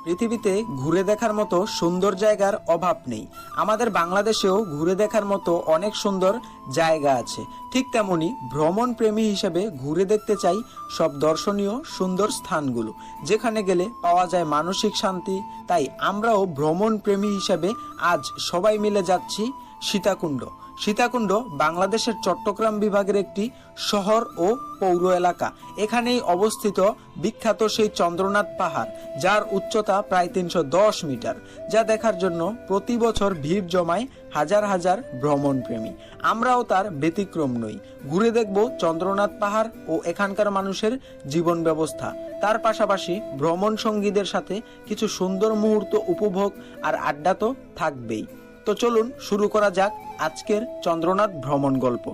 পৃথিবীতে ঘুরে দেখার মতো সুন্দর জায়গার অভাব নেই। আমাদের বাংলাদেশেও ঘুরে দেখার মতো অনেক সুন্দর জায়গা আছে। ঠিক তেমনি ভ্রমণ প্রেমী হিসেবে ঘুরে দেখতে চাই সব দর্শনীয় সুন্দর স্থানগুলো, যেখানে গেলে পাওয়া যায় মানসিক শান্তি। তাই আমরাও ভ্রমণ প্রেমী হিসেবে আজ সবাই মিলে যাচ্ছি সীতাকুণ্ড। সীতাকুণ্ড বাংলাদেশের চট্টগ্রাম বিভাগের একটি শহর ও পৌর এলাকা। এখানেই অবস্থিত বিখ্যাত সেই চন্দ্রনাথ পাহাড়, যার উচ্চতা প্রায় 310 মিটার, যা দেখার জন্য প্রতি বছর ভিড় জমায় হাজার হাজার ভ্রমণ প্রেমী। আমরাও তার ব্যতিক্রম নই। ঘুরে দেখব চন্দ্রনাথ পাহাড় ও এখানকার মানুষের জীবন ব্যবস্থা। তার পাশাপাশি ভ্রমণ সঙ্গীদের সাথে কিছু সুন্দর মুহূর্ত উপভোগ আর আড্ডা তো থাকবেই। তো চলুন শুরু করা যাক আজকের চন্দ্রনাথ ভ্রমণ গল্প।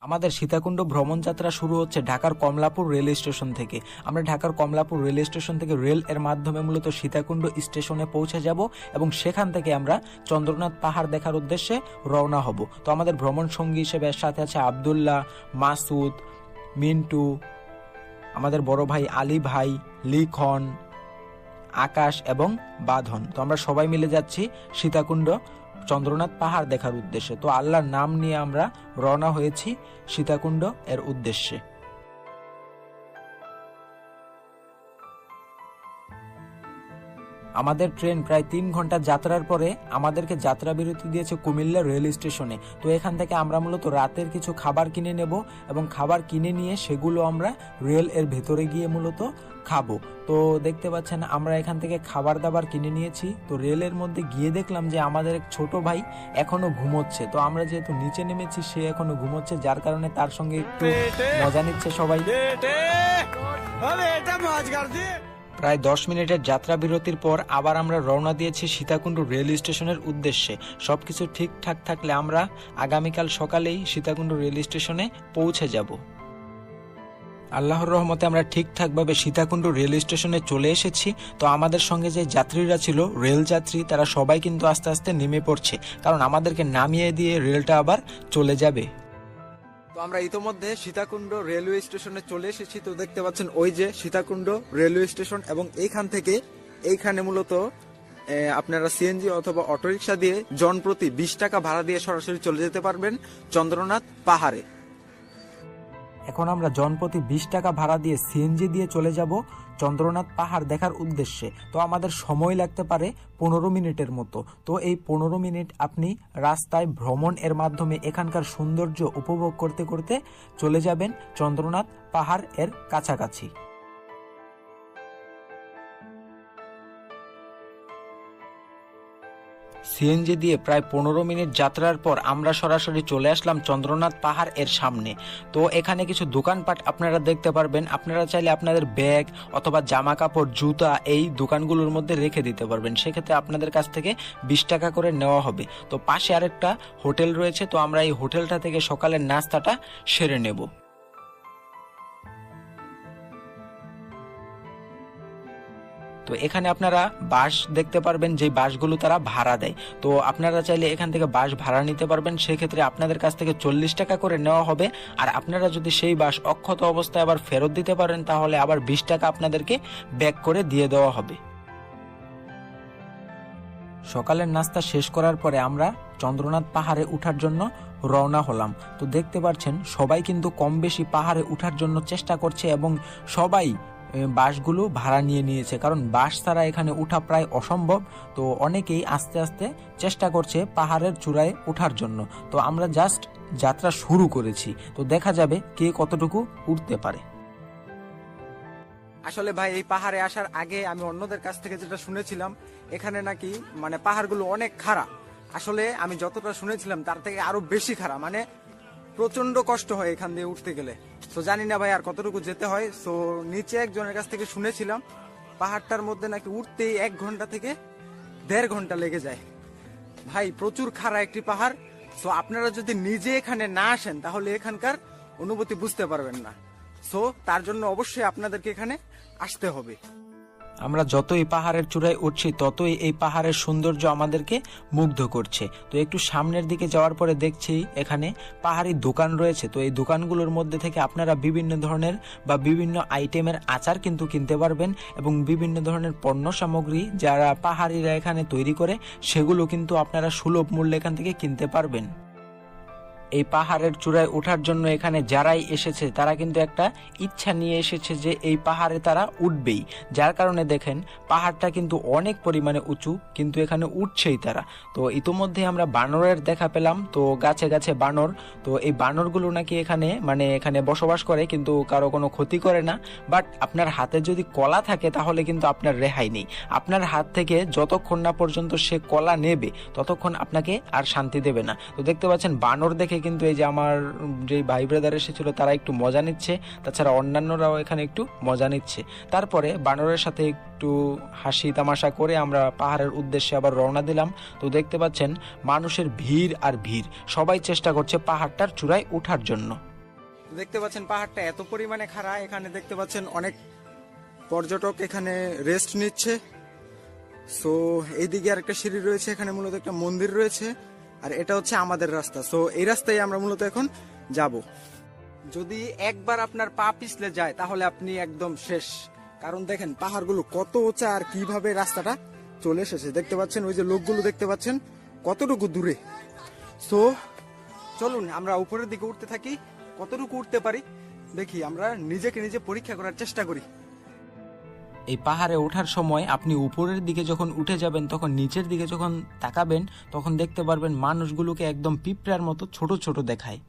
আমাদের সীতাকুণ্ড ভ্রমণ যাত্রা শুরু হচ্ছে ঢাকার কমলাপুর রেল স্টেশন থেকে। আমরা ঢাকার কমলাপুর রেল স্টেশন থেকে রেল এর মাধ্যমে মূলত সীতাকুণ্ড স্টেশনে পৌঁছে যাব এবং সেখান থেকে আমরা চন্দ্রনাথ পাহাড় দেখার উদ্দেশ্যে রওনা হব। তো আমাদের ভ্রমণ সঙ্গী হিসেবে সাথে আছে আব্দুল্লাহ, মাসুদ, মিন্টু, আমাদের বড় ভাই আলী ভাই, লিখন, আকাশ এবং বাঁধন। তো আমরা সবাই মিলে যাচ্ছি সীতাকুণ্ড চন্দ্রনাথ পাহাড় দেখার উদ্দেশ্যে। তো আল্লাহর নাম নিয়ে আমরা রওনা হয়েছি সীতাকুণ্ড এর উদ্দেশ্যে। আমাদের ট্রেন প্রায় 3 ঘন্টা যাত্রার পরে আমাদেরকে যাত্রা বিরতি দিয়েছে কুমিল্লা রেল স্টেশনে। তো এখান থেকে আমরা মূলত রাতের কিছু খাবার কিনে নেব এবং খাবার কিনে নিয়ে সেগুলো আমরা রেল এর ভেতরে গিয়ে মূলত খাবো। তো দেখতে পাচ্ছেন আমরা এখান থেকে খাবার দাবার কিনে নিয়েছি। তো রেলের মধ্যে গিয়ে দেখলাম যে আমাদের এক ছোট ভাই এখনো ঘুমোচ্ছে। তো আমরা যেহেতু নিচে নেমেছি, সে এখনো ঘুমোচ্ছে, যার কারণে তার সঙ্গে একটু মজা নিচ্ছে সবাই। প্রায় 10 মিনিটের যাত্রা বিরতির পর আবার আমরা রওনা দিয়েছি সীতাকুণ্ড রেল স্টেশনের উদ্দেশ্যে। সবকিছু ঠিকঠাক থাকলে আমরা আগামীকাল সকালেই সীতাকুণ্ড রেল স্টেশনে পৌঁছে যাব। আল্লাহর রহমতে আমরা ঠিকঠাকভাবে সীতাকুণ্ড রেল স্টেশনে চলে এসেছি। তো আমাদের সঙ্গে যে যাত্রীরা ছিল, রেল যাত্রী, তারা সবাই কিন্তু আস্তে আস্তে নেমে পড়ছে, কারণ আমাদেরকে নামিয়ে দিয়ে রেলটা আবার চলে যাবে। তো আমরা ইতোমধ্যে সীতাকুণ্ড রেলওয়ে স্টেশনে চলে এসেছি। তো দেখতে পাচ্ছেন ওই যে সীতাকুণ্ড রেলওয়ে স্টেশন, এবং এইখান থেকে এইখানে মূলত আপনারা সিএনজি অথবা অটোরিকশা দিয়ে জনপ্রতি 20 টাকা ভাড়া দিয়ে সরাসরি চলে যেতে পারবেন চন্দ্রনাথ পাহাড়ে। এখন আমরা জনপ্রতি 20 টাকা ভাড়া দিয়ে সিএনজি দিয়ে চলে যাব চন্দ্রনাথ পাহাড় দেখার উদ্দেশ্যে। তো আমাদের সময় লাগতে পারে 15 মিনিটের মতো। তো এই 15 মিনিট আপনি রাস্তায় ভ্রমণ এর মাধ্যমে এখানকার সৌন্দর্য উপভোগ করতে করতে চলে যাবেন চন্দ্রনাথ পাহাড় এর কাছাকাছি। সিএনজি দিয়ে প্রায় 15 মিনিট যাত্রার পর আমরা সরাসরি চলে আসলাম চন্দ্রনাথ পাহাড় এর সামনে। তো এখানে কিছু দোকানপাট আপনারা দেখতে পারবেন। আপনারা চাইলে আপনাদের ব্যাগ অথবা জামা কাপড়, জুতা এই দোকানগুলোর মধ্যে রেখে দিতে পারবেন। সেক্ষেত্রে আপনাদের কাছ থেকে 20 টাকা করে নেওয়া হবে। তো পাশে আরেকটা হোটেল রয়েছে, তো আমরা এই হোটেলটা থেকে সকালের নাস্তাটা সেরে নেব। তো এখানে আপনারা বাস দেখতে পারবেন, যে বাসগুলো তারা ভাড়া দেয়। তো আপনারা চাইলে এখান থেকে বাস ভাড়া নিতে পারবেন। সেক্ষেত্রে আপনাদের কাছ থেকে 40 টাকা করে নেওয়া হবে। আর আপনারা যদি সেই বাস অক্ষত অবস্থায় আবার ফেরত দিতে পারেন, তাহলে আবার 20 টাকা আপনাদেরকে ব্যাক করে দিয়ে দেওয়া হবে। সকালের নাস্তা শেষ করার পরে আমরা চন্দ্রনাথ পাহাড়ে উঠার জন্য রওনা হলাম। তো দেখতে পাচ্ছেন সবাই কিন্তু কম বেশি পাহাড়ে উঠার জন্য চেষ্টা করছে এবং সবাই বাসগুলো ভাড়া নিয়ে নিয়েছে, কারণ বাস ছাড়া এখানে উঠা প্রায় অসম্ভব। তো অনেকেই আস্তে আস্তে চেষ্টা করছে পাহাড়ের চূড়ায় উঠার জন্য। তো আমরা জাস্ট যাত্রা শুরু করেছি, তো দেখা যাবে কে কতটুকু উঠতে পারে। আসলে ভাই, এই পাহাড়ে আসার আগে আমি অন্যদের কাছ থেকে যেটা শুনেছিলাম, এখানে নাকি মানে পাহাড়গুলো অনেক খাড়া। আসলে আমি যতটা শুনেছিলাম তার থেকে আরো বেশি খাড়া, মানে প্রচন্ড কষ্ট হয় এখান দিয়ে উঠতে গেলে। তো জানি না ভাই আর কতটুকু যেতে হয়। সো নিচে একজনের কাছ থেকে শুনেছিলাম পাহাড়টার মধ্যে নাকি উঠতেই 1 ঘন্টা থেকে 1.5 ঘন্টা লেগে যায়। ভাই প্রচুর খাড়া একটি পাহাড়। সো আপনারা যদি নিজে এখানে না আসেন তাহলে এখানকার অনুভূতি বুঝতে পারবেন না। সো তার জন্য অবশ্যই আপনাদেরকে এখানে আসতে হবে। আমরা যতই পাহাড়ের চূড়ায় উঠছি ততই এই পাহাড়ের সৌন্দর্য আমাদেরকে মুগ্ধ করছে। তো একটু সামনের দিকে যাওয়ার পরে দেখছি এখানে পাহাড়ি দোকান রয়েছে। তো এই দোকানগুলোর মধ্যে থেকে আপনারা বিভিন্ন ধরনের বা বিভিন্ন আইটেমের আচার কিন্তু কিনতে পারবেন এবং বিভিন্ন ধরনের পণ্য সামগ্রী যারা পাহাড়িরা এখানে তৈরি করে সেগুলো কিন্তু আপনারা সুলভ মূল্যে এখান থেকে কিনতে পারবেন। এই পাহাড়ের চূড়ায় ওঠার জন্য এখানে যারাই এসেছে তারা কিন্তু একটা ইচ্ছা নিয়ে এসেছে যে এই পাহাড়ে তারা উঠবেই, যার কারণে দেখেন পাহাড়টা কিন্তু অনেক পরিমাণে উঁচু, কিন্তু এখানে উঠছেই তারা। তো ইতোমধ্যে আমরা বানরের দেখা পেলাম, তো গাছে গাছে বানর। তো এই বানরগুলো নাকি এখানে বসবাস করে, কিন্তু কারো কোনো ক্ষতি করে না। বাট আপনার হাতে যদি কলা থাকে তাহলে কিন্তু আপনার রেহাই নেই। আপনার হাত থেকে যতক্ষণ না পর্যন্ত সে কলা নেবে ততক্ষণ আপনাকে আর শান্তি দেবে না। তো দেখতে পাচ্ছেন বানর দেখে কিন্তু এই যে আমার যে ভাই ব্রাদার এসেছিল তারা একটু মজা নিচ্ছে, তাছাড়া অন্যান্যরাও এখানে একটু মজা নিচ্ছে। তারপরে বানরের সাথে একটু হাসি তামাশা করে আমরা পাহাড়ের উদ্দেশ্যে আবার রওনা দিলাম। তো দেখতে পাচ্ছেন মানুষের ভিড় আর ভিড়, সবাই চেষ্টা করছে পাহাড়টার চূড়ায় ওঠার জন্য। দেখতে পাচ্ছেন পাহাড়টা এত পরিমাণে খাড়া, এখানে দেখতে পাচ্ছেন অনেক পর্যটক এখানে রেস্ট নিচ্ছে। সো এইদিকে আরেকটা সিঁড়ি রয়েছে, এখানে মূলত একটা মন্দির রয়েছে, আর এটা হচ্ছে আমাদের রাস্তা। সো এই রাস্তায় আমরা মূলত এখন যাব। যদি একবার আপনার পা পিছলে যায় তাহলে আপনি একদম শেষ, কারণ দেখেন পাহাড়গুলো কত উঁচা আর কিভাবে রাস্তাটা চলে এসেছে। দেখতে পাচ্ছেন ওই যে লোকগুলো দেখতে পাচ্ছেন কতটুকু দূরে। সো চলুন আমরা উপরের দিকে উঠতে থাকি, কতটুকু উঠতে পারি দেখি, আমরা নিজেকে নিজে পরীক্ষা করার চেষ্টা করি। এই পাহাড়ে ওঠার সময় আপনি উপরের দিকে যখন উঠে যাবেন তখন নিচের দিকে যখন তাকাবেন তখন দেখতে পারবেন মানুষগুলোকে একদম পিঁপড়ার মতো ছোট ছোট দেখায়।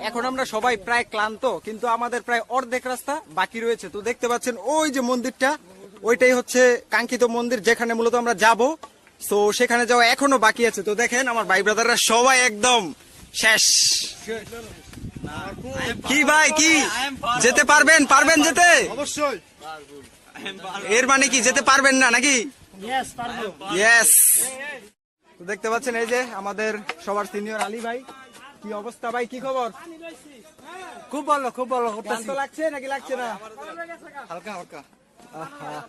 এখন আমরা সবাই প্রায় ক্লান্ত, কিন্তু আমাদের প্রায় অর্ধেক রাস্তা বাকি রয়েছে। তো দেখতে পাচ্ছেন ওই যে মন্দিরটা, ওইটাই হচ্ছে কাঙ্ক্ষিত মন্দির যেখানে মূলত আমরা যাব। সো সেখানে যাওয়া এখনো বাকি আছে। তো দেখেন আমার ভাই ব্রাদাররা সবাই একদম শেষ। কি ভাই কি যেতে পারবেন? পারবেন যেতে? অবশ্যই। এর মানে কি যেতে পারবেন না নাকি? ইয়েস। তো দেখতে পাচ্ছেন এই যে আমাদের সবার সিনিয়র আলী ভাই। কি অবস্থা ভাই, কি খবর? খুব ভালো, খুব ভালো। ক্লান্ত লাগছে নাকি লাগছে না? হালকা হালকা।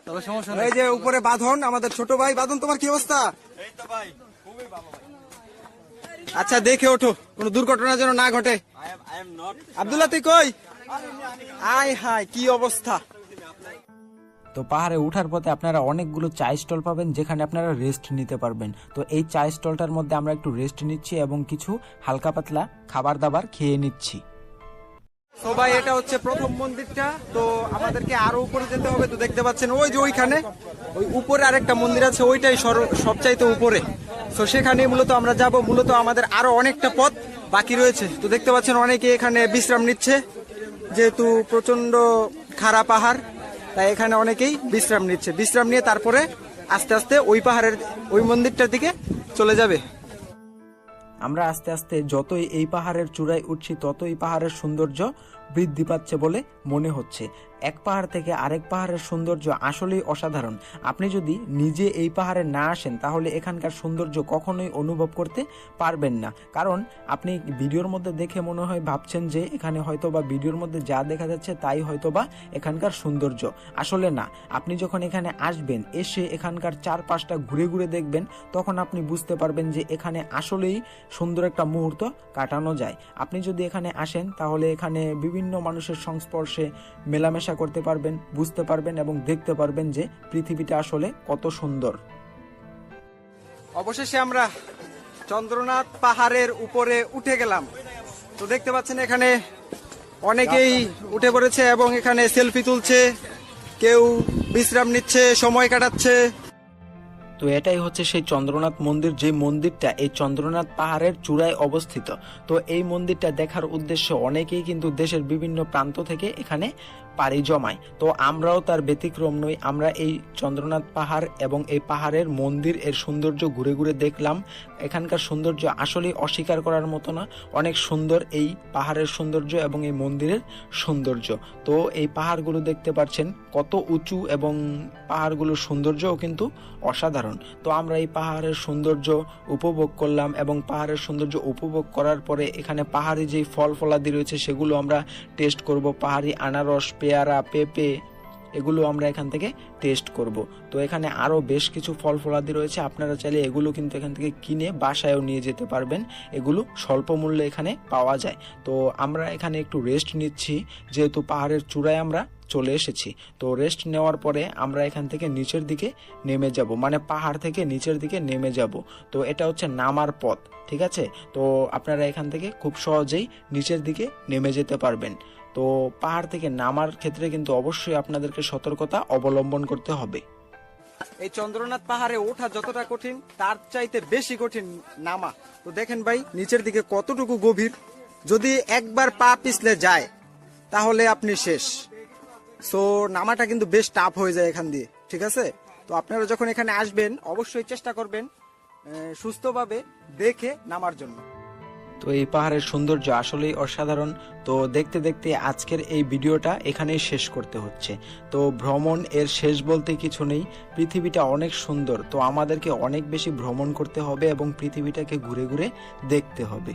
তবে সমস্যা নেই। এই যে উপরে বাঁধন, আমাদের ছোট ভাই বাঁধন, তোমার কি অবস্থা? এই তো ভাই, খুবই ভালো ভাই। আচ্ছা দেখে ওঠো, কোনো দুর্ঘটনা যেন না ঘটে। আব্দুল্লাহ তুই কই? আয় হায় কি অবস্থা। তো পাহাড়ে ওঠার পথে আপনারা অনেকগুলো চা স্টল পাবেন যেখানে আপনারা রেস্ট নিতে পারবেন। তো এই চা স্টলটার মধ্যে আমরা একটু রেস্ট নিচ্ছি এবং কিছু হালকা পাতলা খাবার দাবার খেয়ে নিচ্ছি। সবাই এটা হচ্ছে প্রথম মন্দিরটা, তো আমাদেরকে আরো উপরে যেতে হবে। তো দেখতে পাচ্ছেন ওই যে ওইখানে ওই উপরে আরেকটা মন্দির আছে, ওইটাই সবচাইতে উপরে। তো সেখানে মূলত আমরা যাব। মূলত আমাদের আরো অনেকটা পথ বাকি রয়েছে। তো দেখতে পাচ্ছেন অনেকে এখানে বিশ্রাম নিচ্ছে, যেহেতু প্রচন্ড খাড়া পাহাড় তাই এখানে অনেকেই বিশ্রাম নিচ্ছে। বিশ্রাম নিয়ে তারপরে আস্তে আস্তে ওই পাহাড়ের ওই মন্দিরটার দিকে চলে যাবে। আমরা আস্তে আস্তে যতই এই পাহাড়ের চূড়ায় উঠছি ততই পাহাড়ের সৌন্দর্য বৃদ্ধি পাচ্ছে বলে মনে হচ্ছে। এক পাহাড় থেকে আরেক পাহাড়ের সৌন্দর্য আসলেই অসাধারণ। আপনি যদি নিজে এই পাহাড়ে না আসেন তাহলে এখানকার সৌন্দর্য কখনোই অনুভব করতে পারবেন না। কারণ আপনি ভিডিওর মধ্যে দেখে মনে হয় ভাবছেন যে এখানে হয়তোবা ভিডিওর মধ্যে যা দেখা যাচ্ছে তাই হয়তোবা এখানকার সৌন্দর্য, আসলে না। আপনি যখন এখানে আসবেন, এসে এখানকার চারপাশটা ঘুরে ঘুরে দেখবেন, তখন আপনি বুঝতে পারবেন যে এখানে আসলেই সুন্দর একটা মুহূর্ত কাটানো যায়। আপনি যদি এখানে আসেন তাহলে এখানে বিভিন্ন মানুষের সংস্পর্শে মেলামেশা করতে পারবেন, বুঝতে পারবেন এবং দেখতে পারবেন যে পৃথিবীটা আসলে কত সুন্দর। অবশেষে আমরা চন্দ্রনাথ পাহাড়ের উপরে উঠে গেলাম। তো দেখতে পাচ্ছেন এখানে অনেকেই উঠে পড়েছে এবং এখানে সেলফি তুলছে, কেউ বিশ্রাম নিচ্ছে, সময় কাটাচ্ছে। তো এটাই হচ্ছে সেই চন্দ্রনাথ মন্দির, যে মন্দিরটা এই চন্দ্রনাথ পাহাড়ের চূড়ায় অবস্থিত। তো এই মন্দিরটা দেখার উদ্দেশ্যে অনেকেই কিন্তু দেশের বিভিন্ন প্রান্ত থেকে এখানে পাড়ি জমায়। তো আমরাও তার ব্যতিক্রম নই। আমরা এই চন্দ্রনাথ পাহাড় এবং এই পাহাড়ের মন্দির এর সৌন্দর্য ঘুরে ঘুরে দেখলাম। এখানকার সৌন্দর্য আসলেই অস্বীকার করার মতো না, অনেক সুন্দর এই পাহাড়ের সৌন্দর্য এবং এই মন্দিরের সৌন্দর্য। তো এই পাহাড়গুলো দেখতে পাচ্ছেন কত উঁচু এবং পাহাড়গুলোর সৌন্দর্যও কিন্তু অসাধারণ। তো আমরা এই পাহাড়ের সৌন্দর্য উপভোগ করলাম এবং পাহাড়ের সৌন্দর্য উপভোগ করার পরে এখানে পাহাড়ি যে ফল ফলাদি রয়েছে সেগুলো আমরা টেস্ট করব। পাহাড়ি আনারস, পেয়ারা, পেঁপে এগুলো আমরা এখান থেকে টেস্ট করব। তো এখানে আরও বেশ কিছু ফল ফলাদি রয়েছে, আপনারা চাইলে এগুলো কিন্তু এখান থেকে কিনে বাসায়ও নিয়ে যেতে পারবেন, এগুলো স্বল্প মূল্যে এখানে পাওয়া যায়। তো আমরা এখানে একটু রেস্ট নিচ্ছি, যেহেতু পাহাড়ের চূড়ায় আমরা চলে এসেছি। তো রেস্ট নেওয়ার পরে আমরা এখান থেকে নিচের দিকে নেমে যাব, মানে পাহাড় থেকে নিচের দিকে নেমে যাব। তো এটা হচ্ছে নামার পথ, ঠিক আছে? তো আপনারা এখান থেকে খুব সহজেই নিচের দিকে নেমে যেতে পারবেন। তো পাহাড় থেকে নামার ক্ষেত্রে কিন্তু অবশ্যই আপনাদেরকে সতর্কতা অবলম্বন করতে হবে। এই চন্দ্রনাথ পাহাড়ে ওঠা যতটা কঠিন তার চাইতে বেশি কঠিন নামা। তো দেখেন ভাই নিচের দিকে কতটুকু গভীর, যদি একবার পা পিছলে যায় তাহলে আপনি শেষ। সো নামাটা কিন্তু বেশ টাফ হয়ে যায় এখান দিয়ে, ঠিক আছে? তো আপনারা যখন এখানে আসবেন অবশ্যই চেষ্টা করবেন সুস্থভাবে দেখে নামার জন্য। তো এই পাহাড়ের সৌন্দর্য আসলেই অসাধারণ। তো দেখতে দেখতে আজকের এই ভিডিওটা এখানেই শেষ করতে হচ্ছে। তো ভ্রমণ এর শেষ বলতে কিছু নেই, পৃথিবীটা অনেক সুন্দর। তো আমাদেরকে অনেক বেশি ভ্রমণ করতে হবে এবং পৃথিবীটাকে ঘুরে ঘুরে দেখতে হবে।